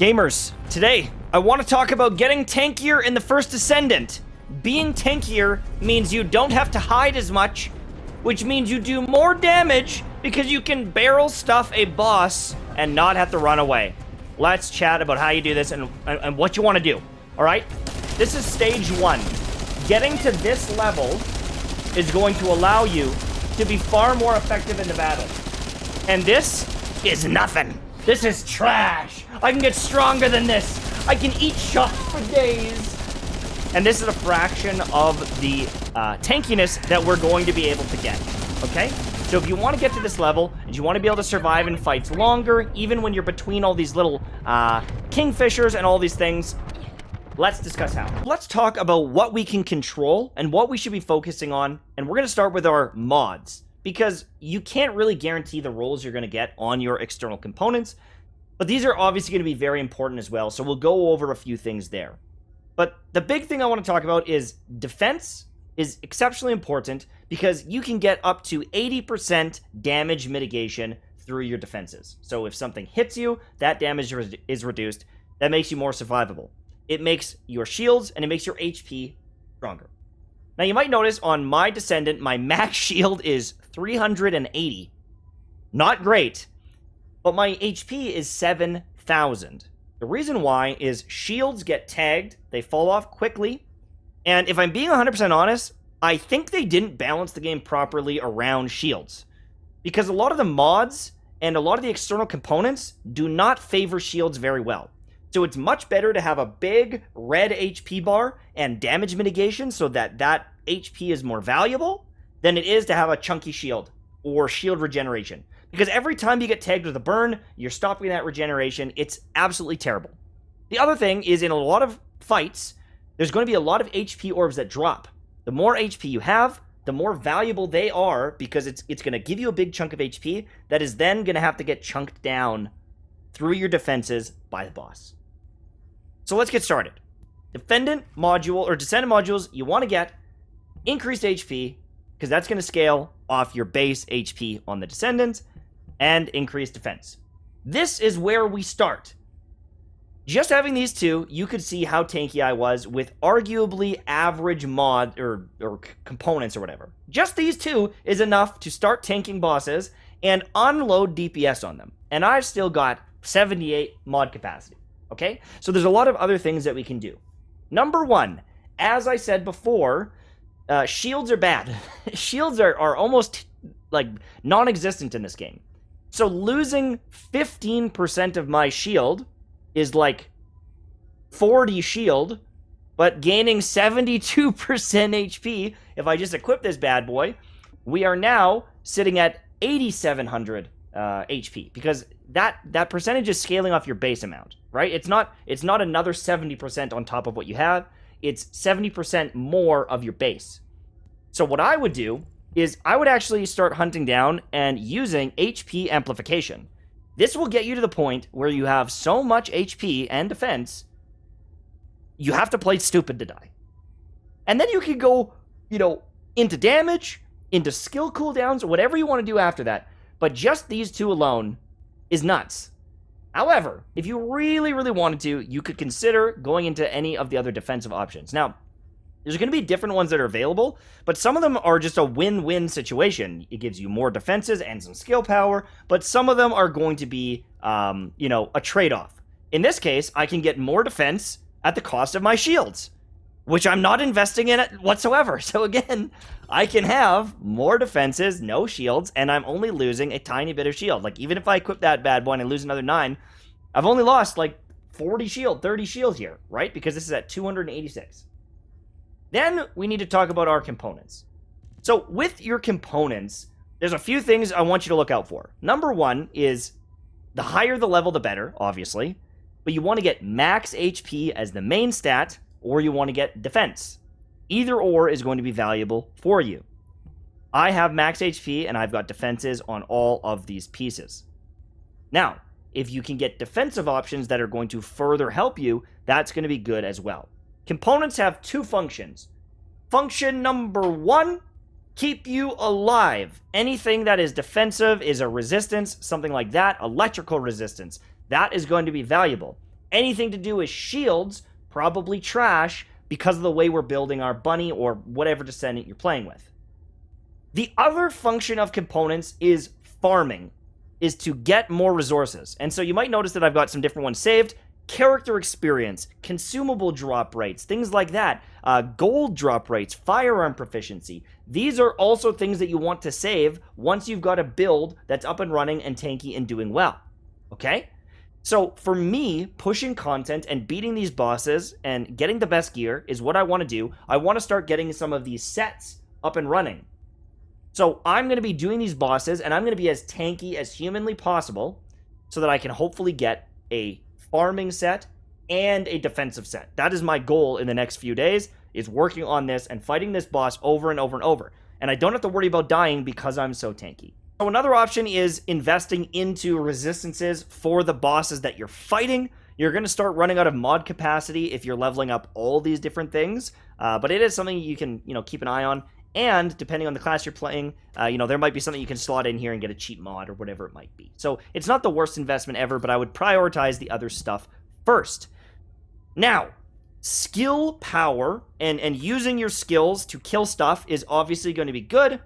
Gamers, today I want to talk about getting tankier in the first Descendant. Being tankier means you don't have to hide as much, which means you do more damage because you can barrel stuff a boss and not have to run away. Let's chat about how you do this and what you want to do, alright? This is stage 1. Getting to this level is going to allow you to be far more effective in the battle. And this is nothing. This is trash. I can get stronger than this. I can eat shots for days. And this is a fraction of the tankiness that we're going to be able to get, okay? So if you want to get to this level, and you want to be able to survive in fights longer, even when you're between all these little kingfishers and all these things, let's discuss how. Let's talk about what we can control and what we should be focusing on, and we're going to start with our mods, because you can't really guarantee the rolls you're going to get on your external components, but these are obviously going to be very important as well, so we'll go over a few things there. But the big thing I want to talk about is defense is exceptionally important because you can get up to 80% damage mitigation through your defenses. So if something hits you, that damage is reduced. That makes you more survivable. It makes your shields and it makes your HP stronger. Now you might notice on my Descendant, my max shield is 380. Not great, but my HP is 7,000. The reason why is shields get tagged, they fall off quickly, and if I'm being 100% honest, I think they didn't balance the game properly around shields. Because a lot of the mods and a lot of the external components do not favor shields very well. So it's much better to have a big red HP bar and damage mitigation so that that HP is more valuable than it is to have a chunky shield or shield regeneration. Because every time you get tagged with a burn, you're stopping that regeneration. It's absolutely terrible. The other thing is in a lot of fights, there's going to be a lot of HP orbs that drop. The more HP you have, the more valuable they are because it's going to give you a big chunk of HP that is then going to have to get chunked down through your defenses by the boss. So let's get started. Descendant modules, you want to get increased HP because that's going to scale off your base HP on the Descendant and increased defense. This is where we start. Just having these two, you could see how tanky I was with arguably average mod or components or whatever. Just these two is enough to start tanking bosses and unload DPS on them. And I've still got 78 mod capacity. Okay? So there's a lot of other things that we can do. Number 1, as I said before, shields are bad. Shields are almost like non-existent in this game. So losing 15% of my shield is like 40 shield, but gaining 72% HP if I just equip this bad boy. We are now sitting at 8,700 HP because that percentage is scaling off your base amount, right? It's not another 70% on top of what you have. It's 70% more of your base. So what I would do is I would actually start hunting down and using HP amplification. This will get you to the point where you have so much HP and defense, you have to play stupid to die. And then you can go, into damage, into skill cooldowns, whatever you want to do after that. But just these two alone is nuts. However, if you really, really wanted to, you could consider going into any of the other defensive options. Now, there's going to be different ones that are available, but some of them are just a win-win situation. It gives you more defenses and some skill power, but some of them are going to be, a trade-off. In this case, I can get more defense at the cost of my shields, which I'm not investing in it whatsoever. So again, I can have more defenses, no shields, and I'm only losing a tiny bit of shield. Like, even if I equip that bad boy and I lose another 9, I've only lost, 40 shield, 30 shield here, right? Because this is at 286. Then we need to talk about our components. So with your components, there's a few things I want you to look out for. Number 1 is the higher the level, the better, obviously. But you want to get max HP as the main stat, or you want to get defense. Either or is going to be valuable for you. I have max HP and I've got defenses on all of these pieces. Now, if you can get defensive options that are going to further help you, that's going to be good as well. Components have 2 functions. Function number 1, keep you alive. Anything that is defensive is a resistance, something like that, electrical resistance. That is going to be valuable. Anything to do with shields, probably trash because of the way we're building our bunny or whatever descendant you're playing with. The other function of components is farming, is to get more resources. And so you might notice that I've got some different ones saved. Character experience, consumable drop rates, things like that, gold drop rates, firearm proficiency. These are also things that you want to save once you've got a build that's up and running and tanky and doing well. Okay? So for me, pushing content and beating these bosses and getting the best gear is what I want to do. I want to start getting some of these sets up and running. So I'm going to be doing these bosses, and I'm going to be as tanky as humanly possible so that I can hopefully get a farming set and a defensive set. That is my goal in the next few days, is working on this and fighting this boss over and over and over. And I don't have to worry about dying because I'm so tanky. So another option is investing into resistances for the bosses that you're fighting. You're going to start running out of mod capacity if you're leveling up all these different things, but it is something you can, keep an eye on. And depending on the class you're playing, there might be something you can slot in here and get a cheap mod or whatever it might be. So it's not the worst investment ever, but I would prioritize the other stuff first. Now, skill power and using your skills to kill stuff is obviously going to be good.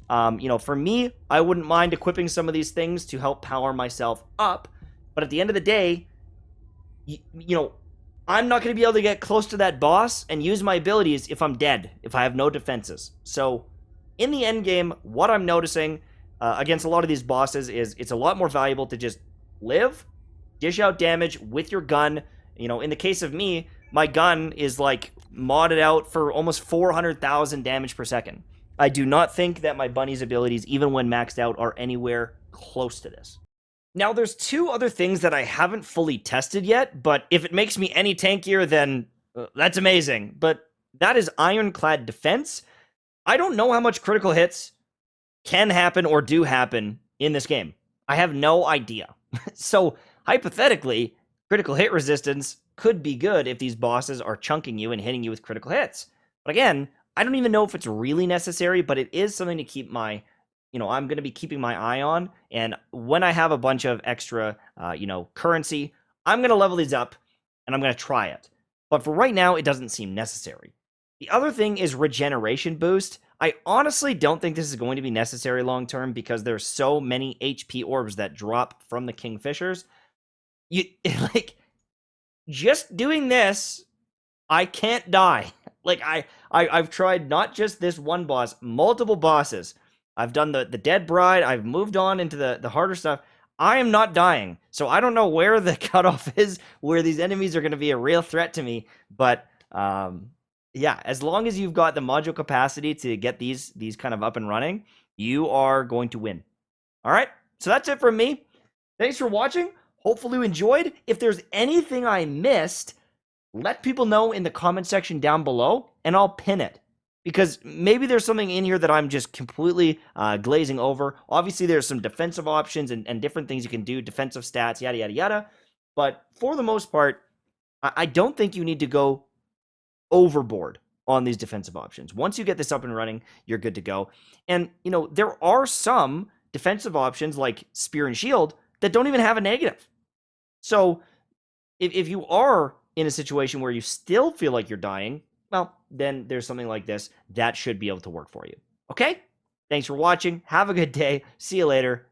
For me, I wouldn't mind equipping some of these things to help power myself up. But at the end of the day, I'm not going to be able to get close to that boss and use my abilities if I'm dead, if I have no defenses. So, in the end game, what I'm noticing against a lot of these bosses is it's a lot more valuable to just live, dish out damage with your gun. In the case of me, my gun is like modded out for almost 400,000 damage per second. I do not think that my bunny's abilities, even when maxed out, are anywhere close to this. Now, there's two other things that I haven't fully tested yet, but if it makes me any tankier, then that's amazing. But that is Ironclad Defense. I don't know how much critical hits can happen or do happen in this game. I have no idea. So, hypothetically, critical hit resistance could be good if these bosses are chunking you and hitting you with critical hits. But again, I don't even know if it's really necessary, but it is something to keep my I'm going to be keeping my eye on, and when I have a bunch of extra, currency, I'm going to level these up, and I'm going to try it. But for right now, it doesn't seem necessary. The other thing is regeneration boost. I honestly don't think this is going to be necessary long-term because there's so many HP orbs that drop from the Kingfishers. Just doing this, I can't die. I've tried not just this one boss, multiple bosses. I've done the Dead Bride. I've moved on into the harder stuff. I am not dying. So I don't know where the cutoff is, where these enemies are going to be a real threat to me. But, as long as you've got the module capacity to get these kind of up and running, you are going to win. All right? So that's it from me. Thanks for watching. Hopefully you enjoyed. If there's anything I missed, let people know in the comment section down below, and I'll pin it. Because maybe there's something in here that I'm just completely glazing over. Obviously, there's some defensive options and different things you can do, defensive stats, yada, yada, yada. But for the most part, I don't think you need to go overboard on these defensive options. Once you get this up and running, you're good to go. And, there are some defensive options like Spear and Shield that don't even have a negative. So if you are in a situation where you still feel like you're dying, well, then there's something like this that should be able to work for you. Okay? Thanks for watching. Have a good day. See you later.